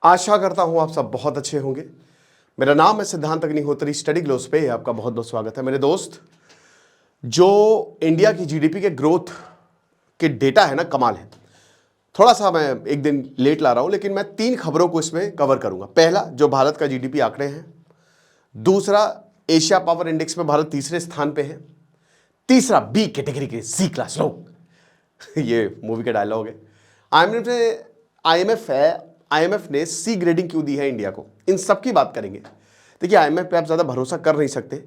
आशा करता हूं आप सब बहुत अच्छे होंगे। मेरा नाम है सिद्धांत अग्निहोत्री। स्टडी ग्लोस पे आपका बहुत बहुत स्वागत है। मेरे दोस्त, जो इंडिया की जीडीपी के ग्रोथ के डेटा है ना, कमाल है। थोड़ा सा मैं एक दिन लेट ला रहा हूं, लेकिन मैं 3 खबरों को इसमें कवर करूंगा। पहला, जो भारत का जीडीपी आंकड़े हैं। दूसरा, एशिया पावर इंडेक्स में भारत तीसरे स्थान पे है। तीसरा, बी कैटेगरी के सी क्लास लोग ये मूवी का डायलॉग है। आईएमएफ ने सी ग्रेडिंग क्यों दी है इंडिया को, इन सब की बात करेंगे। देखिए, आईएमएफ पे आप ज्यादा भरोसा कर नहीं सकते।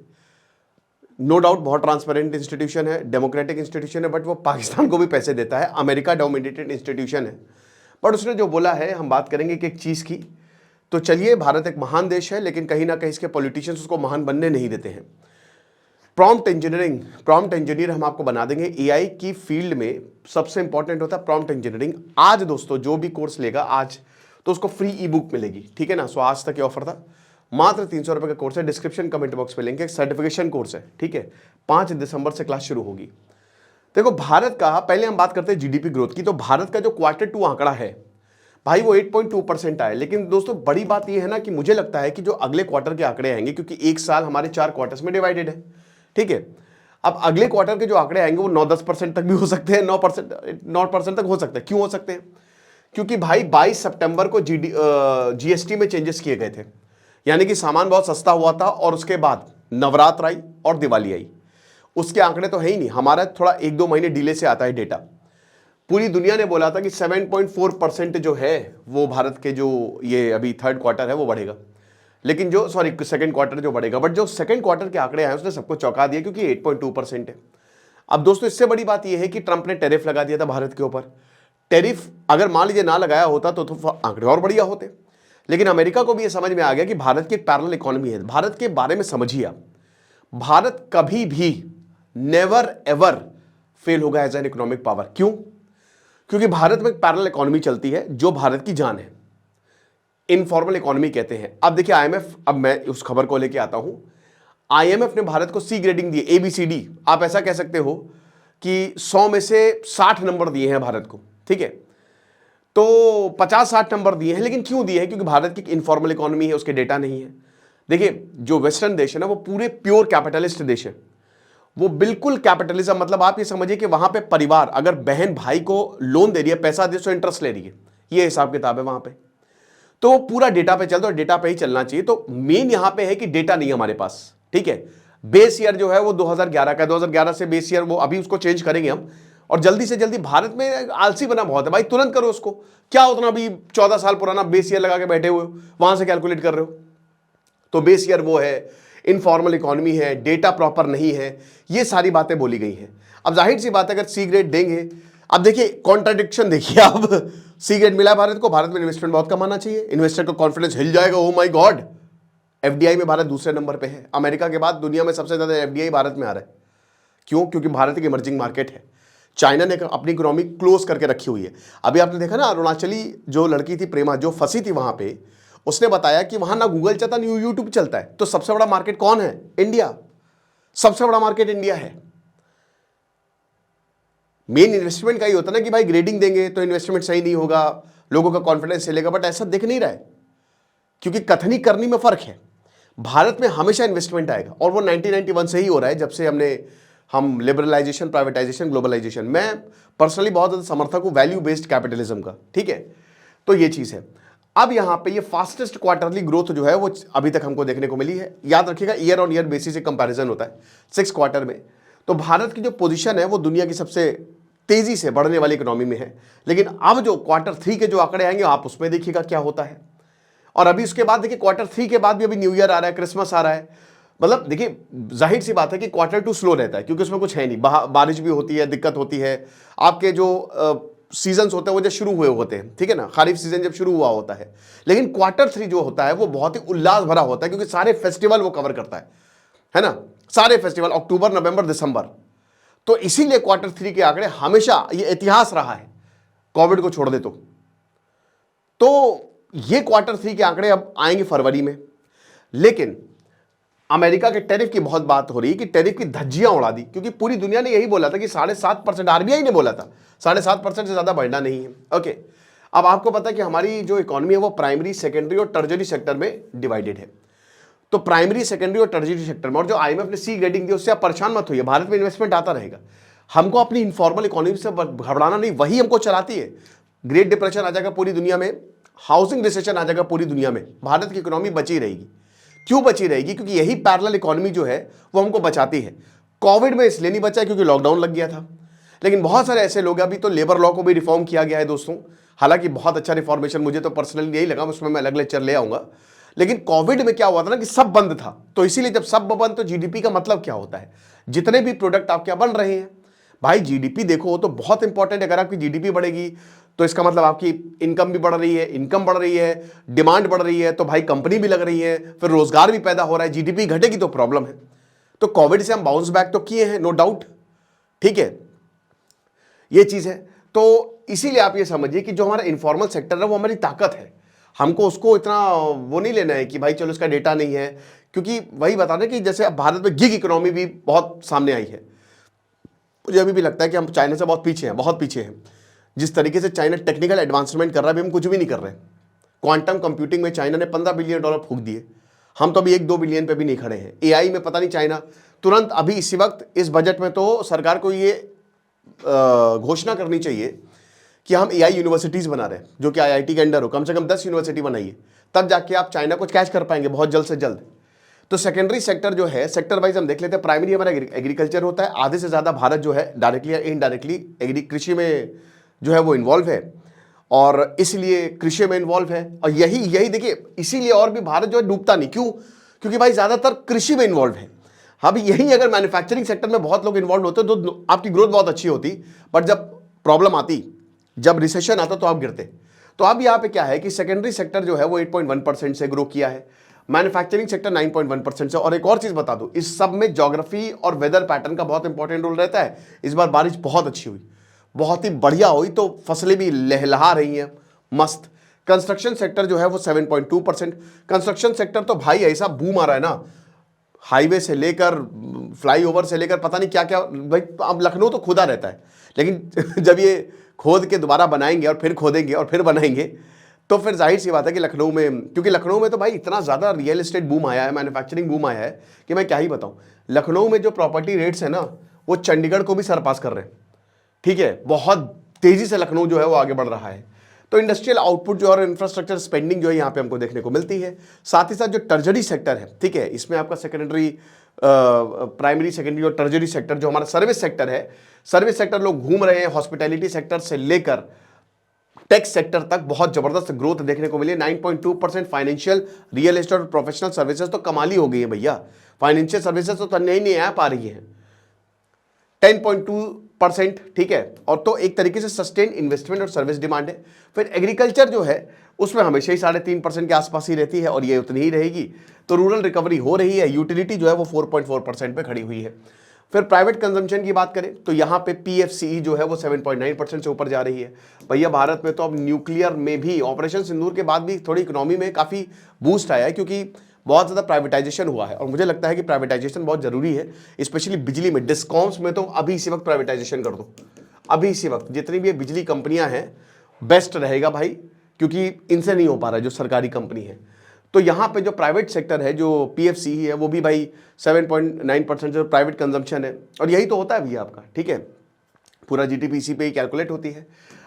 नो डाउट बहुत ट्रांसपेरेंट इंस्टीट्यूशन है, डेमोक्रेटिक इंस्टीट्यूशन है, बट वो पाकिस्तान को भी पैसे देता है। अमेरिका डोमिनेटेड इंस्टीट्यूशन है। बट उसने जो बोला है, हम बात करेंगे कि एक चीज की। तो चलिए, भारत एक महान देश है, लेकिन कहीं ना कहीं इसके पॉलिटिशियंस उसको महान बनने नहीं देते हैं। प्रॉम्प्ट इंजीनियर हम आपको बना देंगे। एआई की फील्ड में सबसे इंपॉर्टेंट होता है प्रॉम्प्ट इंजीनियरिंग। आज दोस्तों, जो भी कोर्स लेगा आज, तो उसको फ्री ई बुक मिलेगी, ठीक है ना। सो आज तक ये ऑफर था। मात्र 300 रुपए का कोर्स है। डिस्क्रिप्शन कमेंट बॉक्स में लिंक है। सर्टिफिकेशन कोर्स है, ठीक है। 5 दिसंबर से क्लास शुरू होगी। देखो, भारत का पहले हम बात करते हैं जीडीपी ग्रोथ की। तो भारत का जो Q2 आंकड़ा है भाई, वो 8.2% आया। लेकिन दोस्तों, बड़ी बात ये है ना कि मुझे लगता है कि जो अगले क्वार्टर के आंकड़े आएंगे, क्योंकि एक साल हमारे 4 क्वार्टर्स में डिवाइडेड है, ठीक है। अब अगले क्वार्टर के जो आंकड़े आएंगे वो 9-10% तक भी हो सकते हैं। 9% तक हो सकते हैं। क्यों हो सकते हैं? क्योंकि भाई 22 सितंबर को जीएसटी में चेंजेस किए गए थे। यानी कि सामान बहुत सस्ता हुआ था, और उसके बाद नवरात्र आई और दिवाली आई। उसके आंकड़े तो है ही नहीं। हमारा थोड़ा 1-2 महीने डिले से आता है डेटा। पूरी दुनिया ने बोला था कि 7.4% जो है वो भारत के जो ये अभी थर्ड क्वार्टर है वो बढ़ेगा, लेकिन जो सेकंड क्वार्टर जो बढ़ेगा। बट जो सेकंड क्वार्टर के आंकड़े आए उसने सबको चौंका दिया, क्योंकि 8.2% है। अब दोस्तों, इससे बड़ी बात यह है कि ट्रंप ने टैरिफ लगा दिया था भारत के ऊपर। टैरिफ अगर मान लीजिए ना लगाया होता तो आंकड़े और बढ़िया होते। लेकिन अमेरिका को भी यह समझ में आ गया कि भारत की एक पैरेलल इकोनॉमी है। भारत के बारे में समझिए आप, भारत कभी भी नेवर एवर फेल होगा एज एन इकोनॉमिक पावर। क्यों? क्योंकि भारत में एक पैरेलल इकोनॉमी चलती है जो भारत की जान है। इनफॉर्मल इकोनॉमी कहते हैं। अब देखिए, आईएमएफ, अब मैं उस खबर को लेके आता हूं। आईएमएफ ने भारत को सी ग्रेडिंग दी, ABCD। आप ऐसा कह सकते हो कि 100 में से 60 नंबर दिए हैं भारत को, ठीक है। तो 50-60 नंबर दिए हैं। लेकिन क्यों दिए हैं? क्योंकि भारत की इनफॉर्मल इकोनॉमी है, उसके डेटा नहीं है। देखिए, जो वेस्टर्न देश है ना, वो पूरे प्योर कैपिटलिस्ट देश है। वो बिल्कुल कैपिटलिज्म, मतलब आप ये समझिए कि वहां पे परिवार, अगर बहन भाई को लोन दे रही है, पैसा दे तो इंटरेस्ट ले रही है, ये हिसाब किताब है वहां पे। तो पूरा डेटा पे चलता है, और डेटा पे ही चलना चाहिए। तो मेन यहां पे है कि डेटा नहीं है हमारे पास, ठीक है। बेस ईयर जो है वो 2011 का, 2011 से बेस ईयर वो अभी उसको चेंज करेंगे हम। और जल्दी से जल्दी, भारत में आलसी बना बहुत है भाई, तुरंत करो उसको। क्या उतना अभी 14 साल पुराना बेस ईयर लगा के बैठे हुए वहां से कैलकुलेट कर रहे हो? तो बेस ईयर वो है, इनफॉर्मल इकोनॉमी है, डेटा प्रॉपर नहीं है, ये सारी बातें बोली गई हैं। अब जाहिर सी बात है, अगर सी ग्रेड देंगे, अब देखिए कॉन्ट्राडिक्शन देखिए। अब सी ग्रेड मिला भारत को, भारत में इन्वेस्टमेंट बहुत कम आना चाहिए, इन्वेस्टर को कॉन्फिडेंस हिल जाएगा, ओ माय गॉड। एफडीआई में भारत दूसरे नंबर पे है। अमेरिका के बाद दुनिया में सबसे ज्यादा एफडीआई भारत में आ रहा है। क्यों? क्योंकि भारत एक इमर्जिंग मार्केट है। चाइना ने अपनी इकोनॉमी क्लोज करके रखी हुई है। अभी आपने देखा ना, अरुणाचली जो लड़की थी प्रेमा, जो फंसी थी वहां पे, उसने बताया कि वहां ना गूगल चलता ना यूट्यूब चलता है। तो सबसे बड़ा मार्केट कौन है? इंडिया। सबसे बड़ा मार्केट इंडिया है। मेन इन्वेस्टमेंट का ही होता है ना कि भाई ग्रेडिंग देंगे तो इन्वेस्टमेंट सही नहीं होगा, लोगों का कॉन्फिडेंस चलेगा। बट ऐसा दिख नहीं रहा है, क्योंकि कथनी करनी में फर्क है। भारत में हमेशा इन्वेस्टमेंट आएगा, और वो 1991 से ही हो रहा है, जब से हम लिबरलाइजेशन, प्राइवेटाइजेशन, ग्लोबलाइजेशन। मैं पर्सनली बहुत ज्यादा समर्थक हूं वैल्यू बेस्ड कैपिटलिज्म का, ठीक है। तो ये चीज है। अब यहां पे ये फास्टेस्ट क्वार्टरली ग्रोथ जो है वो अभी तक हमको देखने को मिली है। याद रखिएगा, ईयर ऑन ईयर बेसिस से कंपैरिजन होता है 6 क्वार्टर में। तो भारत की जो पोजीशन है वो दुनिया की सबसे तेजी से बढ़ने वाली इकोनॉमी में है। लेकिन अब जो Q3 के जो आंकड़े आएंगे, आप उसमें देखिएगा क्या होता है। और अभी उसके बाद देखिए, Q3 के बाद भी अभी न्यू ईयर आ रहा है, क्रिसमस आ रहा है। मतलब देखिए, जाहिर सी बात है कि Q2 स्लो रहता है, क्योंकि उसमें कुछ है नहीं, बारिश भी होती है, दिक्कत होती है। आपके जो सीजन्स होते हैं वो जब शुरू हुए होते हैं, ठीक है ना, खरीफ सीजन जब शुरू हुआ होता है। लेकिन Q3 जो होता है वो बहुत ही उल्लास भरा होता है, क्योंकि सारे फेस्टिवल वो कवर करता है ना। सारे फेस्टिवल, अक्टूबर, नवंबर, दिसंबर। तो इसीलिए Q3 के आंकड़े हमेशा, ये इतिहास रहा है, कोविड को छोड़ दे तो ये Q3 के आंकड़े अब आएंगे फरवरी में। लेकिन अमेरिका के टैरिफ की बहुत बात हो रही है कि टैरिफ की धज्जियां उड़ा दी, क्योंकि पूरी दुनिया ने यही बोला था कि 7.5%, आरबीआई ने बोला था 7.5% से ज्यादा बढ़ना नहीं है। ओके, अब आपको पता है कि हमारी जो इकोनॉमी है वो प्राइमरी, सेकेंडरी और टर्जरी सेक्टर में डिवाइडेड है। तो प्राइमरी, सेकेंडरी और टर्जरी सेक्टर में, और जो आईएमएफ ने सी ग्रेडिंग दी उससे आप परेशान मत होइए, भारत में इन्वेस्टमेंट आता रहेगा। हमको अपनी इनफॉर्मल इकोनॉमी से घबराना नहीं, वही हमको चलाती है। ग्रेट डिप्रेशन आ जाएगा पूरी दुनिया में, हाउसिंग रिसेशन आ जाएगा पूरी दुनिया में, भारत की इकोनॉमी बची रहेगी। क्यों बची रहेगी? क्योंकि यही पैरेलल इकोनॉमी जो है वो हमको बचाती है। कोविड में इसलिए नहीं बचा क्योंकि लॉकडाउन लग गया था, लेकिन बहुत सारे ऐसे लोग, अभी तो लेबर लॉ को भी रिफॉर्म किया गया है दोस्तों, हालांकि बहुत अच्छा रिफॉर्मेशन मुझे तो पर्सनली यही लगा, उसमें मैं अलग लेक्चर ले आऊंगा। लेकिन कोविड में क्या हुआ था ना कि सब बंद था, तो इसीलिए जब सब बंद तो जीडीपी का मतलब क्या होता है, जितने भी प्रोडक्ट आप क्या बन रहे हैं भाई, जीडीपी देखो तो बहुत इंपॉर्टेंट है। अगर आपकी जीडीपी बढ़ेगी तो इसका मतलब आपकी इनकम भी बढ़ रही है, इनकम बढ़ रही है, डिमांड बढ़ रही है, तो भाई कंपनी भी लग रही है, फिर रोजगार भी पैदा हो रहा है। जीडीपी घटेगी तो प्रॉब्लम है। तो कोविड से हम बाउंस बैक तो किए हैं, नो डाउट, ठीक है, ये चीज है। तो इसीलिए आप ये समझिए कि जो हमारा इनफॉर्मल सेक्टर है वो हमारी ताकत है, हमको उसको इतना वो नहीं लेना है कि भाई चलो इसका डेटा नहीं है, क्योंकि वही बता रहे कि जैसे अब भारत में गिग इकोनॉमी भी बहुत सामने आई है। मुझे अभी भी लगता है कि हम चाइना से बहुत पीछे हैं, बहुत पीछे हैं। जिस तरीके से चाइना टेक्निकल एडवांसमेंट कर रहा है, अभी हम कुछ भी नहीं कर रहे हैं। क्वांटम कंप्यूटिंग में चाइना ने $15 बिलियन फूंक दिए, हम तो अभी 1-2 बिलियन पे भी नहीं खड़े हैं। एआई में पता नहीं चाइना तुरंत अभी इसी वक्त इस बजट में तो सरकार को ये घोषणा करनी चाहिए कि हम एआई यूनिवर्सिटीज बना रहे हैं, जो कि आईआईटी के अंडर हो, कम से कम 10 यूनिवर्सिटी बनाइए, तब जाके आप चाइना को कैच कर पाएंगे बहुत जल्द से जल्द। तो सेकेंडरी सेक्टर जो है, सेक्टर वाइज हम देख लेते हैं। प्राइमरी हमारा एग्रीकल्चर होता है, आधे से ज़्यादा भारत जो है डायरेक्टली या इनडायरेक्टली कृषि में जो है वो इन्वॉल्व है, और इसलिए कृषि में इन्वॉल्व है। और यही देखिए, इसीलिए और भी भारत जो है डूबता नहीं, क्यों? क्योंकि भाई ज़्यादातर कृषि में इन्वॉल्व है। अब यही अगर मैन्युफैक्चरिंग सेक्टर में बहुत लोग इन्वॉल्व होते तो आपकी ग्रोथ बहुत अच्छी होती, बट जब प्रॉब्लम आती, जब रिसेशन आता तो आप गिरते। तो अब यहाँ पे क्या है कि सेकेंडरी सेक्टर जो है वो 8.1% से ग्रो किया है, मैन्युफैक्चरिंग सेक्टर 9.1% से। और एक और चीज बता दूं, इस सब में ज्योग्राफी और वेदर पैटर्न का बहुत इंपॉर्टेंट रोल रहता है। इस बार बारिश बहुत अच्छी हुई, बहुत ही बढ़िया हुई, तो फसलें भी लहलहा रही हैं मस्त। कंस्ट्रक्शन सेक्टर जो है वो 7.2%। कंस्ट्रक्शन सेक्टर तो भाई ऐसा बूम आ रहा है ना, हाईवे से लेकर फ्लाईओवर से लेकर पता नहीं क्या क्या। भाई अब लखनऊ तो खुदा रहता है, लेकिन जब ये खोद के दोबारा बनाएंगे और फिर खोदेंगे और फिर बनाएंगे, तो फिर जाहिर सी बात है कि लखनऊ में, क्योंकि लखनऊ में तो भाई इतना ज़्यादा रियल एस्टेट बूम आया है, मैन्युफैक्चरिंग बूम आया है कि मैं क्या ही बताऊं। लखनऊ में जो प्रॉपर्टी रेट्स है ना, वो चंडीगढ़ को भी सरपास कर रहे हैं, ठीक है। बहुत तेज़ी से लखनऊ जो है वो आगे बढ़ रहा है। तो इंडस्ट्रियल आउटपुट जो और इंफ्रास्ट्रक्चर स्पेंडिंग जो है यहाँ पे हमको देखने को मिलती है। साथ ही साथ जो टर्जरी सेक्टर है, ठीक है, इसमें आपका सेकेंडरी, प्राइमरी, सेकेंडरी और टर्जरी सेक्टर जो हमारा सर्विस सेक्टर है, सर्विस सेक्टर लोग घूम रहे हैं, हॉस्पिटैलिटी सेक्टर से लेकर टेक सेक्टर तक बहुत जबरदस्त ग्रोथ देखने को मिली है। 9.2%। फाइनेंशियल, रियल एस्टेट और प्रोफेशनल सर्विसेज तो कमाल ही हो गई है भैया, फाइनेंशियल सर्विसेज तो नई नई ऐप आ रही है, 10.2%, ठीक है। और तो एक तरीके से सस्टेन इन्वेस्टमेंट और सर्विस डिमांड है। फिर एग्रीकल्चर जो है उसमें हमेशा ही 3.5% के आसपास ही रहती है और ये उतनी ही रहेगी। तो रूरल रिकवरी हो रही है। यूटिलिटी जो है वो 4.4% पे खड़ी हुई है। फिर प्राइवेट कंजम्पशन की बात करें तो यहाँ पे पीएफसीई जो है वो 7.9% से ऊपर जा रही है। भैया भारत में तो अब न्यूक्लियर में भी, ऑपरेशन सिंदूर के बाद भी थोड़ी इकोनॉमी में काफ़ी बूस्ट आया है, क्योंकि बहुत ज़्यादा प्राइवेटाइजेशन हुआ है। और मुझे लगता है कि प्राइवेटाइजेशन बहुत ज़रूरी है, स्पेशली बिजली में, डिस्कॉम्स में तो अभी इसी वक्त प्राइवेटाइजेशन कर दो, अभी इसी वक्त जितनी भी बिजली कंपनियां हैं बेस्ट रहेगा भाई, क्योंकि इनसे नहीं हो पा रहा है जो सरकारी कंपनी है। तो यहाँ पे जो प्राइवेट सेक्टर है, जो पीएफसीई है, वो भी भाई 7.9% जो प्राइवेट कंजम्पशन है। और यही तो होता है भैया आपका, ठीक है, पूरा जीडीपी इसी पे ही कैलकुलेट होती है।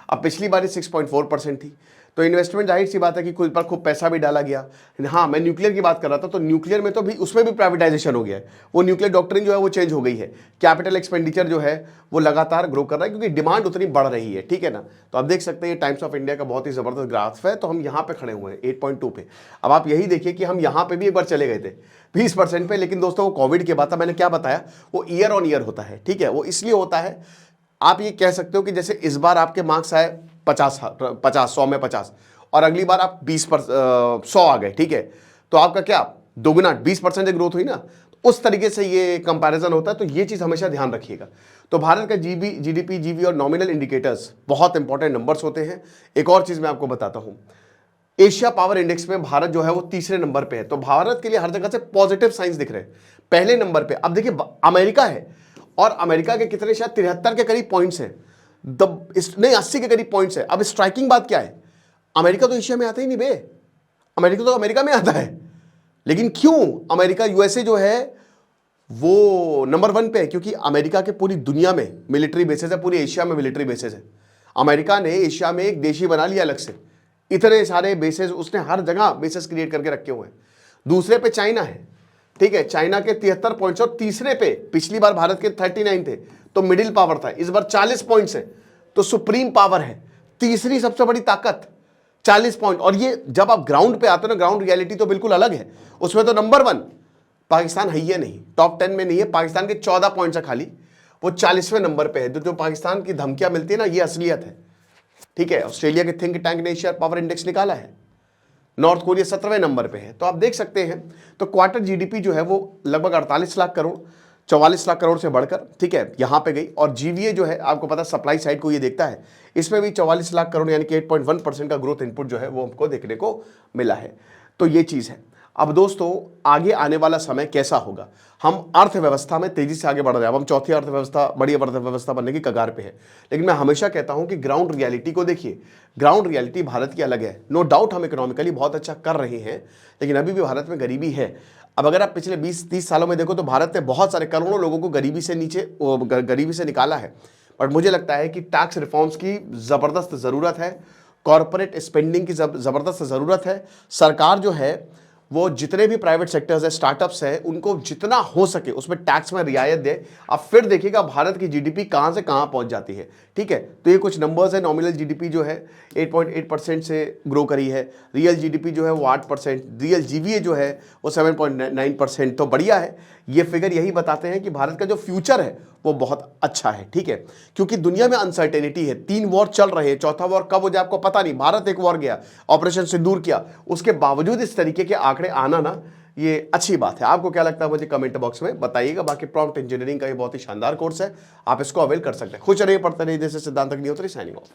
अब पिछली बार 6.4% थी, तो इन्वेस्टमेंट जाहिर सी बात है कि कुछ पर खूब पैसा भी डाला गया। हाँ, मैं न्यूक्लियर की बात कर रहा था, तो न्यूक्लियर में तो भी, उसमें भी प्राइवेटाइजेशन हो गया है। वो न्यूक्लियर डॉक्ट्रिन जो है वो चेंज हो गई है। कैपिटल एक्सपेंडिचर जो है वो लगातार ग्रो कर रहा है, क्योंकि डिमांड उतनी बढ़ रही है, ठीक है ना। तो आप देख सकते हैं टाइम्स ऑफ इंडिया का बहुत ही जबरदस्त ग्राफ है। तो हम यहाँ पे खड़े हुए हैं 8.2 पे। अब आप यही देखिए कि हम यहाँ पे भी एक बार चले गए थे 20% पे, लेकिन दोस्तों वो कोविड के बाद था। मैंने क्या बताया, वो ईयर ऑन ईयर होता है, ठीक है। वो इसलिए होता है, आप ये कह सकते हो कि जैसे इस बार आपके मार्क्स आए 50, 100 में 50, और अगली बार आप 100 आ गए, ठीक है। तो आपका क्या दोगुना 20% ग्रोथ हुई ना, उस तरीके से ये कंपैरिजन होता है। तो ये चीज हमेशा ध्यान रखिएगा। तो भारत का जीडीपी, जीवी और नॉमिनल इंडिकेटर्स बहुत इंपॉर्टेंट नंबर्स होते हैं। एक और चीज मैं आपको बताता हूं, एशिया पावर इंडेक्स में भारत जो है वो तीसरे नंबर पे है। तो भारत के लिए हर जगह से पॉजिटिव साइंस दिख रहे हैं। पहले नंबर पे अब देखिए अमेरिका है, और अमेरिका के कितने, शायद 73 के करीब पॉइंट्स हैं, नहीं 80 के करीब पॉइंट्स है। अब स्ट्राइकिंग बात क्या है अमेरिका तो एशिया में आता ही नहीं बे, अमेरिका तो अमेरिका में आता है। लेकिन क्यों अमेरिका, यूएसए जो है वो नंबर 1 पे है? क्योंकि अमेरिका के पूरी दुनिया में मिलिट्री बेसेस है, पूरी एशिया में मिलिट्री बेसेस है। अमेरिका ने एशिया में एक देश ही बना लिया अलग से, इतने सारे बेसेस उसने हर जगह बेसेस क्रिएट करके रखे हुए हैं। दूसरे पे चाइना है, ठीक है, चाइना के 73 पॉइंट्स, और तीसरे पे पिछली बार भारत के 39 थे, तो मिडिल पावर था, इस बार 40 पॉइंट्स है, तो सुप्रीम पावर है, तीसरी सबसे बड़ी ताकत, 40 पॉइंट। और ये जब आप ग्राउंड पे आते हो ना, ग्राउंड रियलिटी तो बिल्कुल अलग है। उसमें तो नंबर 1 पाकिस्तान है ही नहीं, टॉप 10 में नहीं है, पाकिस्तान के 14 पॉइंट्स है खाली, वो 40वें नंबर पे है। जो पाकिस्तान की धमकियां मिलती है ना, ये असलियत है, ठीक है। ऑस्ट्रेलिया के थिंक टैंक ने एशिया पावर इंडेक्स निकाला है, नॉर्थ कोरिया 17वें नंबर पे है। तो आप देख सकते हैं, तो क्वार्टर जीडीपी जो है वो लगभग 48 लाख करोड़, 44 लाख करोड़ से बढ़कर, ठीक है, यहां पे गई। और जीवीए जो है आपको पता सप्लाई साइड को ये देखता है, इसमें भी 44 लाख करोड़ यानी कि 8.1% का ग्रोथ इनपुट जो है वो हमको देखने को मिला है। तो ये चीज है। अब दोस्तों आगे आने वाला समय कैसा होगा, हम अर्थव्यवस्था में तेजी से आगे बढ़ रहे हैं। अब हम चौथी अर्थव्यवस्था, बड़ी अर्थव्यवस्था बनने की कगार पे है। लेकिन मैं हमेशा कहता हूं कि ग्राउंड रियलिटी को देखिए, ग्राउंड रियलिटी भारत की अलग है। नो डाउट हम इकोनॉमिकली बहुत अच्छा कर रहे हैं, लेकिन अभी भी भारत में गरीबी है। अब अगर आप पिछले 20-30 सालों में देखो तो भारत ने बहुत सारे करोड़ों लोगों को गरीबी से गरीबी से निकाला है। बट मुझे लगता है कि टैक्स रिफॉर्म्स की ज़बरदस्त ज़रूरत है, कॉरपोरेट स्पेंडिंग की ज़बरदस्त ज़रूरत है। सरकार जो है वो जितने भी प्राइवेट सेक्टर्स है, स्टार्टअप्स है, उनको जितना हो सके उसमें टैक्स में रियायत दे। अब फिर देखिएगा भारत की जीडीपी कहां से कहां पहुंच जाती है, ठीक है। तो ये कुछ नंबर्स है। नॉमिनल जीडीपी जो है 8.8% से ग्रो करी है, रियल जीडीपी जो है वो 8%, रियल जीवीए जो है वो 7.9%। तो बढ़िया है। ये फिगर यही बताते हैं कि भारत का जो फ्यूचर है वो बहुत अच्छा है, ठीक है। क्योंकि दुनिया में अनसर्टेनिटी है, 3 वॉर चल रहे हैं, चौथा वॉर कब हो जाए आपको पता नहीं। भारत एक वॉर गया, ऑपरेशन सिंदूर किया, उसके बावजूद इस तरीके के आंकड़े आना ना, ये अच्छी बात है। आपको क्या लगता है मुझे कमेंट बॉक्स में बताइएगा। बाकी प्रॉम्प्ट इंजीनियरिंग का ये बहुत ही शानदार कोर्स है, आप इसको अवेल कर सकते हैं। खुश रहिए, पढ़ते रहिए। जैसे सिद्धांत अग्निहोत्री साइनिंग ऑफ।